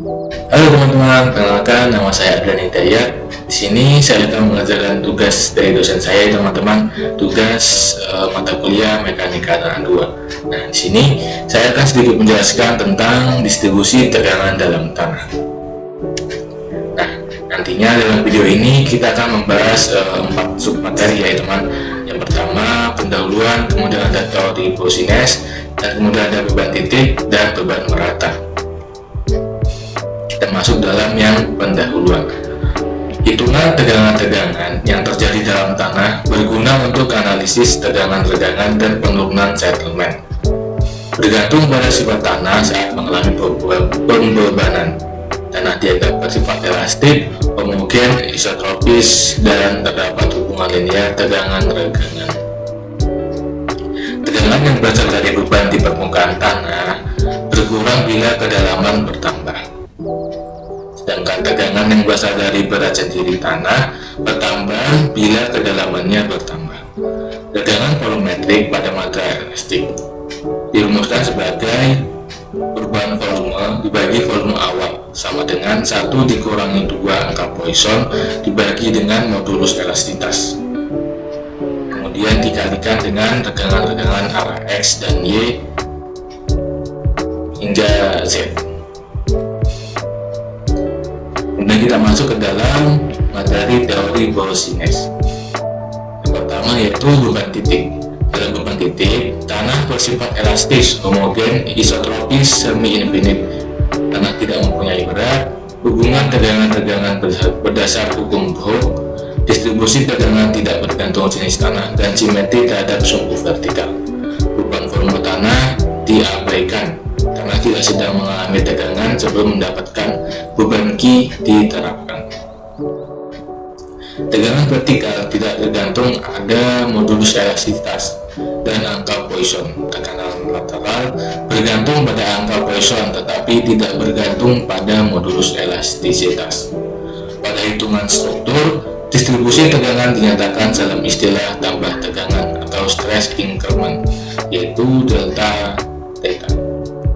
Halo teman-teman, perkenalkan nama saya Adrian Hidayat. Di sini saya akan mengerjakan tugas dari dosen saya, teman-teman. Tugas mata kuliah Mekanika Tanah 2. Nah, di sini saya akan sedikit menjelaskan tentang distribusi tekanan dalam tanah. Nah, nantinya dalam video ini kita akan membahas 4 submateri ya, teman. Yang pertama pendahuluan, kemudian ada teori Boussinesq, dan kemudian ada beban titik dan beban merata. Kita masuk dalam yang pendahuluan. Hitungan tegangan-tegangan yang terjadi dalam tanah berguna untuk analisis tegangan-tegangan dan penurunan settlement. Bergantung pada sifat tanah saat mengalami pembebanan. Tanah dianggap bersifat elastik, homogen, isotropis, dan terdapat hubungan linear tegangan-tegangan. Tegangan yang berasal dari beban di permukaan tanah berkurang bila kedalaman bertambah. Sedangkan tegangan yang berasal dari berat sendiri tanah bertambah bila kedalamannya bertambah. Tegangan volumetrik pada material elastik dirumuskan sebagai perubahan volume dibagi volume awal sama dengan 1 dikurangi 2 angka Poisson dibagi dengan modulus elastisitas, kemudian dikalikan dengan tegangan-tegangan arah X dan Y hingga Z. Kemudian kita masuk ke dalam materi teori Boussinesq. Yang pertama yaitu beban titik. Dalam beban titik, tanah bersifat elastis, homogen, isotropis, semi-infinite. Tanah tidak mempunyai berat. Hubungan tegangan-tegangan berdasar hukum Hooke. Distribusi tegangan tidak bergantung jenis tanah dan simetri terhadap sumbu vertikal. Beban volume tanah diabaikan. Tanah tidak sedang mengalami tegangan sebelum mendapatkan beban Q diterapkan. Tegangan vertikal tidak tergantung ada modulus elastisitas dan angka Poisson. Tekanan lateral bergantung pada angka Poisson tetapi tidak bergantung pada modulus elastisitas. Pada hitungan struktur, distribusi tegangan dinyatakan dalam istilah tambah tegangan atau stress increment, yaitu delta theta.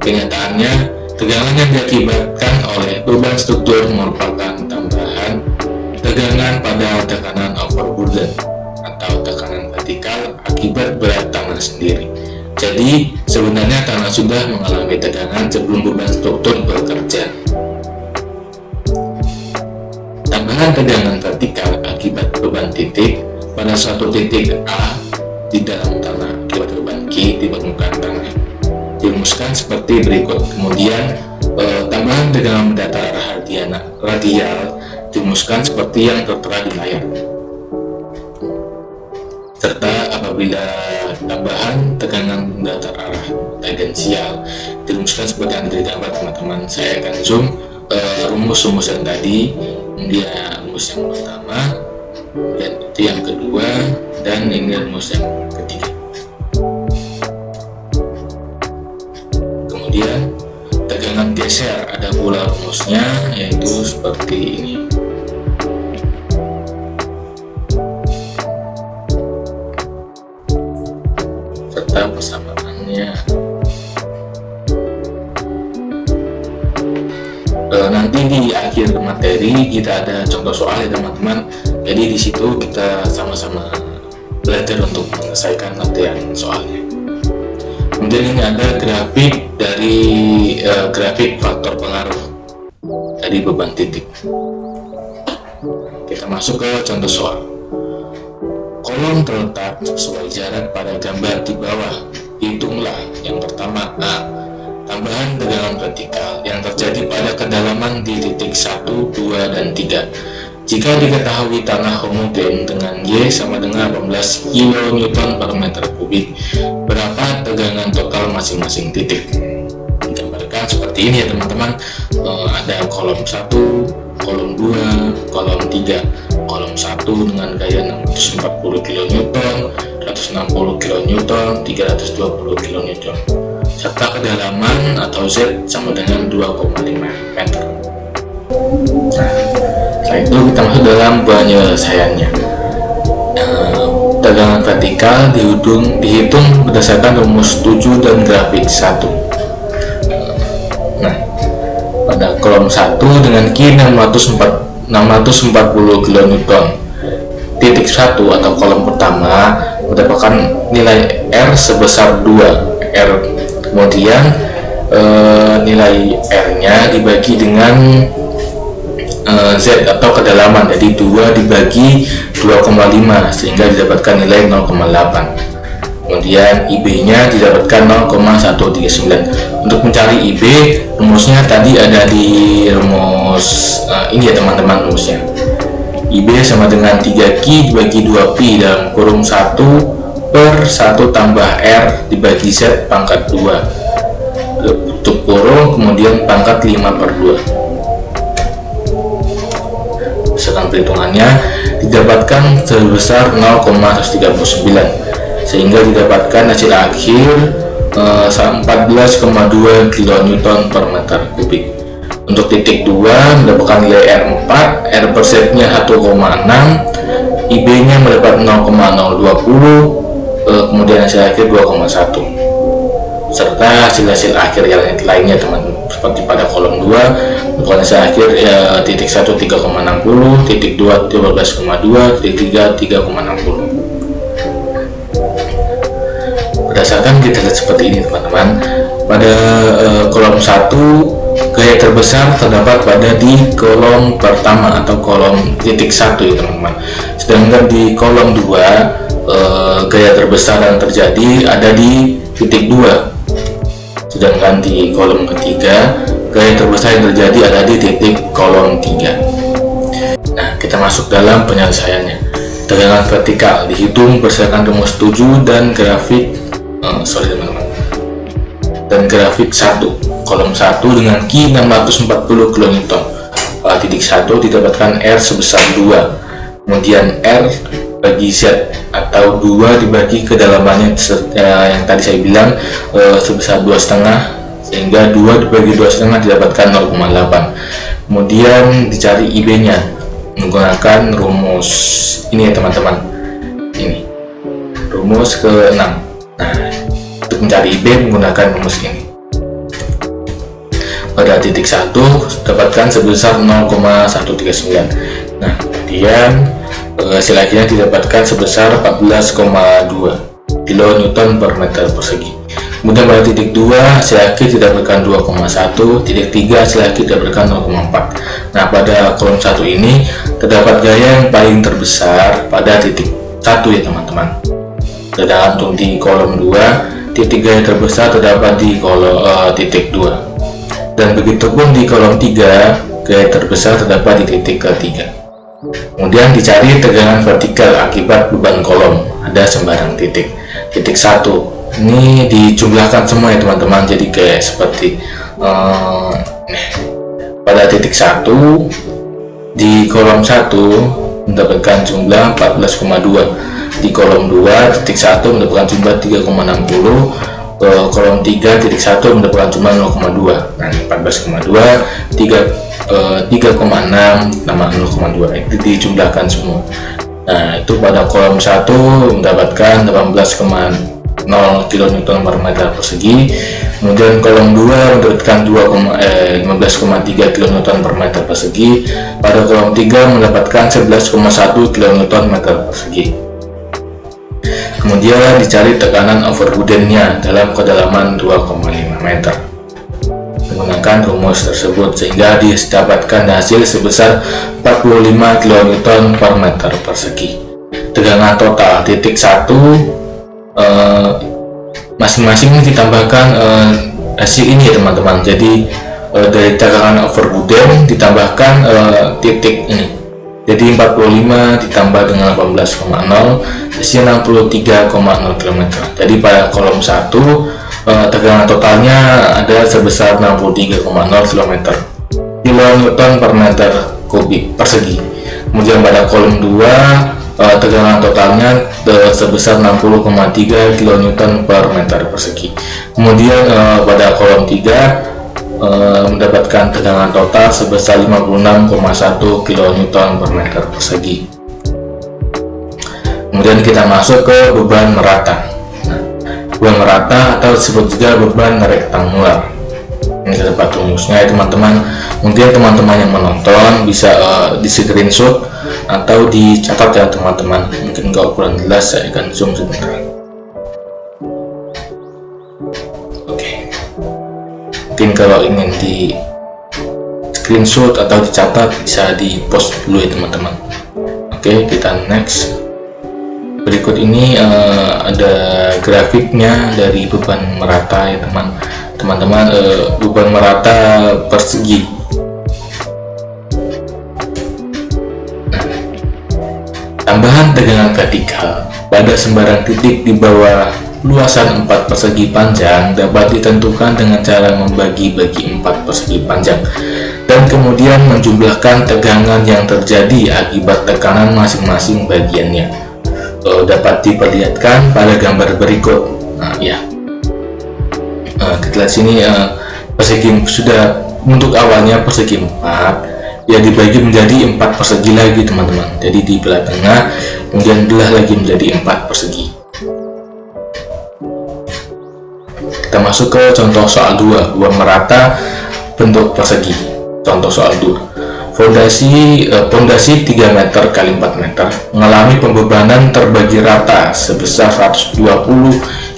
Kenyataannya, tegangan yang diakibatkan oleh beban struktur merupakan tambahan tegangan pada tekanan overburden atau tekanan vertikal akibat berat tanah sendiri. Jadi, sebenarnya tanah sudah mengalami tegangan sebelum beban struktur bekerja. Tambahan tegangan vertikal akibat beban titik pada suatu titik A di dalam tanah akibat beban Q di permukaan tanah dirumuskan seperti berikut. Kemudian tambahan tegangan mendatar radial dirumuskan seperti yang tertera di layar. Serta apabila tambahan tegangan mendatar arah tangensial dirumuskan seperti yang digambar, teman-teman. Saya akan zoom rumus-rumus yang tadi. Dia rumus yang pertama, dan itu yang kedua, dan ini rumus yang ketiga. Kemudian tegangan geser ada pula rumusnya, yaitu seperti ini. Serta persamaannya. Nanti di akhir materi kita ada contoh soal ya, teman-teman. Jadi di situ kita sama-sama belajar untuk menyelesaikan latihan soalnya. Kemudian ini ada grafik dari grafik faktor pengaruh dari beban titik. Kita masuk ke contoh soal. Kolom terletak sesuai jarak pada gambar di bawah. Hitunglah yang pertama A. Tambahan tegangan vertikal yang terjadi pada kedalaman di titik 1, 2, dan 3. Jika diketahui tanah homogen dengan Y sama dengan 18 kN per meter kubik, berapa tegangan total masing-masing titik? Digambarkan seperti ini ya, teman-teman. Ada kolom 1, kolom 2, kolom 3. Kolom 1 dengan gaya 640 kN, 160 kN, 320 kN. Serta kedalaman atau Z sama dengan 2,5 meter. Nah, setelah itu kita masuk dalam penyelesaiannya. Tegangan vertikal dihitung berdasarkan rumus 7 dan grafik 1. Nah, pada kolom 1 dengan Q 640 kN. Titik 1 atau kolom pertama mendapatkan nilai R sebesar 2 R. Kemudian nilai R nya dibagi dengan Z atau kedalaman, jadi 2 dibagi 2,5 sehingga didapatkan nilai 0,8. Kemudian IB nya didapatkan 0,139. Untuk mencari IB, rumusnya tadi ada di rumus ini ya teman-teman. Rumusnya IB sama dengan 3Q dibagi 2Pi dalam kurung 1 per 1 tambah R dibagi Z pangkat 2 tutup kurung, kemudian pangkat 5 per 2. Berdasarkan perhitungannya didapatkan sebesar 0,139 sehingga didapatkan hasil akhir 14,2 kN per meter kubik. Untuk titik 2 mendapatkan nilai R4, R per Z nya 1,6, IB nya mendapat 0,020, kemudian hasil akhir 2,1, serta hasil akhir yang lainnya teman-teman, seperti pada kolom 2 mendapatkan hasil akhir titik 1 3,60, titik 2 12,2, titik 3 3,60. Berdasarkan kita lihat seperti ini teman-teman. Pada kolom 1 gaya terbesar terdapat pada di kolom pertama atau kolom titik 1 ya teman-teman. Sedangkan di kolom 2 gaya terbesar yang terjadi ada di titik 2. Sedangkan di kolom ketiga gaya terbesar yang terjadi ada di titik kolom 3. Nah, kita masuk dalam penyelesaiannya. Tegangan vertikal dihitung berdasarkan rumus 7 dan grafik teman-teman. Dan grafik 1, kolom 1 dengan Q 640 kN. Pada titik 1 didapatkan R sebesar 2, kemudian R bagi Z atau 2 dibagi kedalamannya yang tadi saya bilang sebesar 2,5, sehingga 2 dibagi 2,5 didapatkan 0,8. Kemudian dicari IB nya menggunakan rumus ini ya teman-teman, ini rumus ke-6. Nah, untuk mencari IB menggunakan rumus ini. Pada titik 1 dapatkan sebesar 0,139. Nah, kemudian hasil akhirnya didapatkan sebesar 14,2 kN per meter persegi. Kemudian pada titik 2 hasil akhir didapatkan 2,1, titik 3 hasil akhir didapatkan 0,4. Nah, pada kolom 1 ini terdapat gaya yang paling terbesar pada titik 1 ya teman-teman. Sedangkan untuk di kolom 2 titik gaya terbesar terdapat di kolom titik 2. Dan begitupun di kolom 3 gaya terbesar terdapat di titik ketiga. Kemudian dicari tegangan vertikal akibat beban kolom, ada sembarang titik. Titik 1 ini dijumlahkan semua ya teman-teman, jadi kayak seperti pada titik 1 di kolom 1 mendapatkan jumlah 14,2, di kolom 2 titik 1 mendapatkan jumlah 3,60, kolom 3 titik 1 mendapatkan jumlah 0,2. Nah, 14,2 3,6 nama 0,2 itu dijumlahkan semua. Nah, itu pada kolom 1 mendapatkan 18,0 kN per meter persegi. Kemudian kolom 2 mendapatkan 15,3 kN per meter persegi. Pada kolom 3 mendapatkan 11,1 kN meter persegi. Kemudian dicari tekanan overburdennya dalam kedalaman 2,5 meter menggunakan rumus tersebut, sehingga didapatkan hasil sebesar 45 kN per meter persegi. Tegangan total titik 1 masing-masing ditambahkan hasil ini ya teman-teman. Jadi dari tegangan overburden ditambahkan titik ini, jadi 45 ditambah dengan 18,0 hasil 63,0 km. Jadi pada kolom 1 tegangan totalnya ada sebesar 63,0 km per meter kubik persegi. Kemudian pada kolom 2 tegangan totalnya sebesar 60,3 kN per meter persegi. Kemudian pada kolom 3 mendapatkan tegangan total sebesar 56,1 kN per meter persegi. Kemudian kita masuk ke beban merata. Beban merata atau disebut juga beban rektangular. Ini terdapat rumusnya ya teman-teman. Mungkin teman-teman yang menonton bisa di screenshot atau dicatat ya teman-teman. Mungkin nggak kurang jelas, saya akan zoom sebentar. Oke, mungkin kalau ingin di screenshot atau dicatat bisa di post dulu ya teman-teman. Oke, kita next. Berikut ini ada grafiknya dari beban merata ya teman-teman. Beban merata persegi. Nah, tambahan tegangan vertikal pada sembarang titik di bawah luasan 4 persegi panjang dapat ditentukan dengan cara membagi-bagi 4 persegi panjang dan kemudian menjumlahkan tegangan yang terjadi akibat tekanan masing-masing bagiannya. Dapat diperlihatkan pada gambar berikut. Nah, ya. Kita lihat sini persegi sudah untuk awalnya persegi 4 ya dibagi menjadi 4 persegi lagi teman-teman. Jadi di belah tengah kemudian belah lagi menjadi 4 persegi. Kita masuk ke contoh soal 2, beban merata bentuk persegi. Contoh soal 2. Fondasi 3 meter kali 4 meter mengalami pembebanan terbagi rata sebesar 120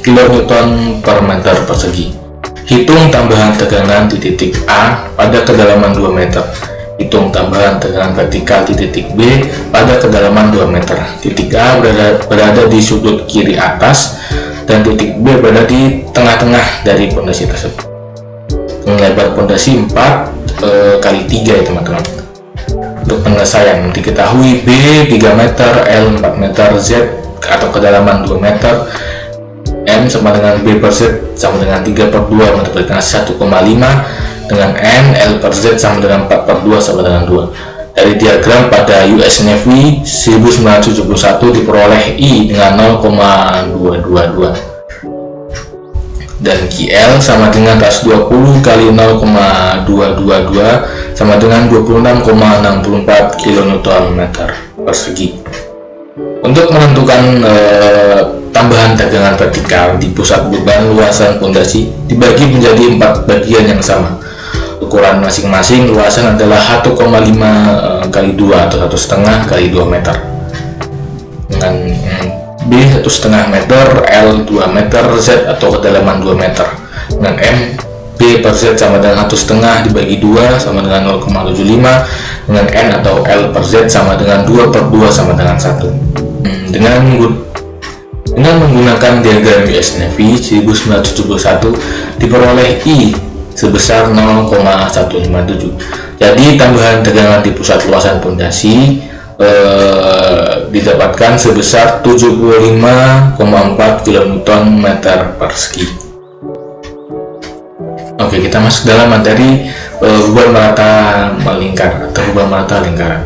kN per meter persegi. Hitung tambahan tegangan di titik A pada kedalaman 2 meter. Hitung tambahan tegangan vertikal di titik B pada kedalaman 2 meter. Titik A berada di sudut kiri atas dan titik B berada di tengah-tengah dari fondasi tersebut. Lebar fondasi 4 kali 3 ya teman-teman. Untuk penyelesaian diketahui B 3 meter, L 4 meter, Z atau kedalaman 2 meter, M sama dengan B per Z sama dengan 3/2 multiplikan dengan 1,5 dengan N, L per Z sama dengan 4/2 sama dengan 2. Dari diagram pada US Navy 1971 diperoleh I dengan 0,222 dan QL sama dengan 120 kali 0,222 sama dengan 26,64 kN persegi. Untuk menentukan tambahan tegangan vertikal di pusat beban luasan fondasi dibagi menjadi 4 bagian yang sama. Ukuran masing-masing luasan adalah 1,5 kali 2 atau 1,5 kali 2 meter. Dengan B 1,5 meter, L 2 meter, Z atau kedalaman 2 meter. Dengan M, B per Z sama dengan 1,5 dibagi 2 sama dengan 0,75. Dengan N atau L per Z sama dengan 2/2 sama dengan 1. Dengan menggunakan diagram US Navy 1971 diperoleh I sebesar 0,157. Jadi tambahan tegangan di pusat luasan fondasi didapatkan sebesar 75,4 kN persegi. Oke, kita masuk dalam materi beban merata melingkar atau beban merata lingkaran.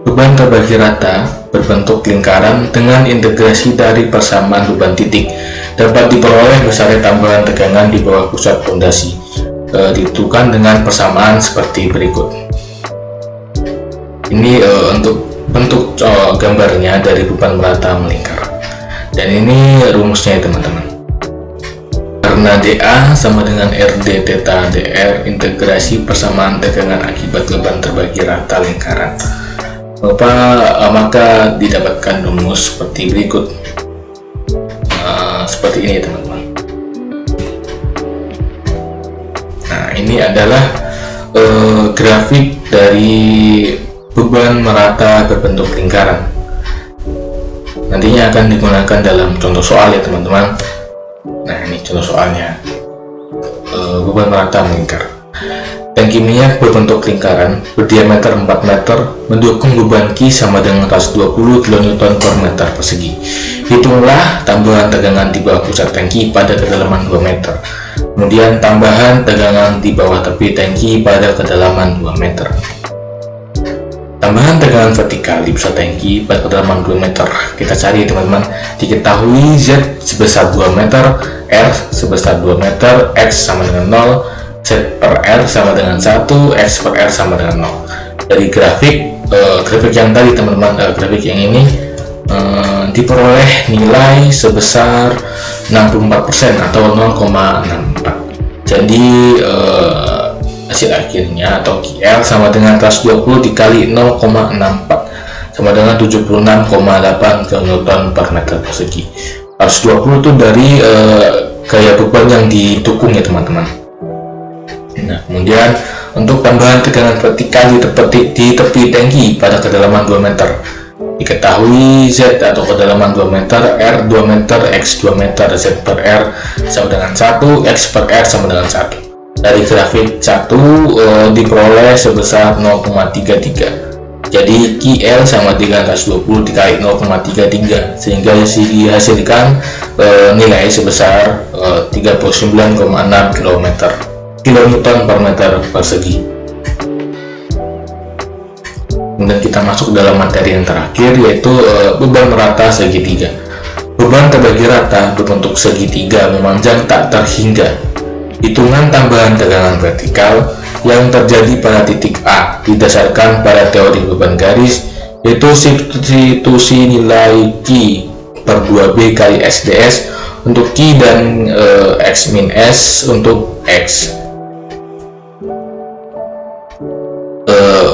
Beban terbagi rata berbentuk lingkaran dengan integrasi dari persamaan beban titik dapat diperoleh besarnya tambahan tegangan di bawah pusat fondasi. Ditentukan dengan persamaan seperti berikut. Ini untuk bentuk gambarnya dari beban merata melingkar, dan ini rumusnya ya teman-teman. Karena dA sama dengan RD theta dr integrasi persamaan tegangan akibat beban terbagi rata lingkaran, maka didapatkan rumus seperti berikut. Seperti ini teman-teman. Nah, ini adalah grafik dari beban merata berbentuk lingkaran. Nantinya akan digunakan dalam contoh soal ya teman-teman. Nah, ini contoh soalnya. Beban merata melingkar. Tangki minyak berbentuk lingkaran berdiameter 4 meter mendukung beban Q sama dengan 120 kN per meter persegi. Hitunglah tambahan tegangan di bawah pusat tangki pada kedalaman 2 meter. Kemudian tambahan tegangan di bawah tepi tangki pada kedalaman 2 meter. Tambahan tegangan vertikal di pusat tangki pada kedalaman 2 meter. Kita cari teman-teman. Diketahui Z sebesar 2 meter, R sebesar 2 meter, X sama dengan 0, Z per R sama dengan 1, X per R sama dengan 0. Dari grafik yang tadi teman-teman, grafik yang ini diperoleh nilai sebesar 64% atau 0,64. Jadi hasil akhirnya atau QL sama dengan 120 dikali 0,64 sama dengan 76,8 kN per meter persegi. 120 itu dari gaya beban yang ditukung ya teman-teman. Nah, kemudian untuk tambahan tegangan vertikal di tepi tangki pada kedalaman 2 meter. Diketahui Z atau kedalaman 2 meter, R 2 meter, X 2 meter, Z per R sama dengan 1, X per R sama dengan 1. Dari grafik 1 diperoleh sebesar 0,33. Jadi QL sama dengan 120 dikali 0,33 sehingga dihasilkan nilai sebesar 39,6 kN per meter persegi. Kemudian kita masuk dalam materi yang terakhir, yaitu beban rata segitiga. Beban terbagi rata berbentuk segitiga memanjang tak terhingga. Hitungan tambahan tegangan vertikal yang terjadi pada titik A didasarkan pada teori beban garis, yaitu substitusi nilai Q per 2B kali SDS untuk Q dan X min S untuk X.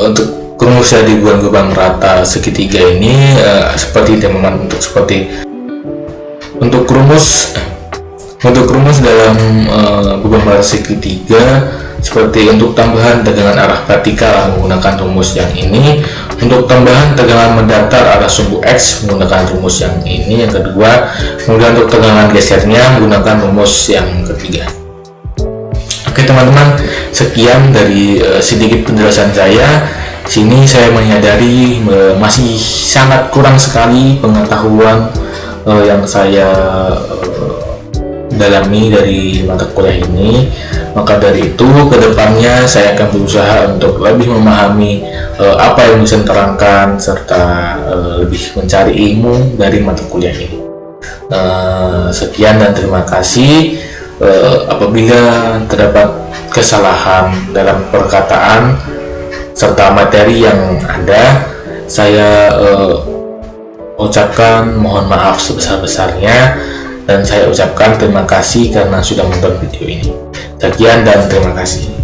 Untuk rumus dari beban rata segitiga ini seperti teman-teman, untuk rumus dalam beban rata segitiga seperti untuk tambahan tegangan arah vertikal menggunakan rumus yang ini, untuk tambahan tegangan mendatar arah sumbu X menggunakan rumus yang ini, yang kedua, kemudian untuk tegangan gesernya menggunakan rumus yang ketiga. Oke teman-teman, sekian dari sedikit penjelasan saya. Sini saya menyadari masih sangat kurang sekali pengetahuan yang saya dalami dari mata kuliah ini. Maka dari itu kedepannya saya akan berusaha untuk lebih memahami apa yang bisa diterangkan serta lebih mencari ilmu dari mata kuliah ini. Sekian dan terima kasih. Apabila terdapat kesalahan dalam perkataan serta materi yang ada, saya ucapkan mohon maaf sebesar-besarnya, dan saya ucapkan terima kasih karena sudah menonton video ini. Sekian dan terima kasih.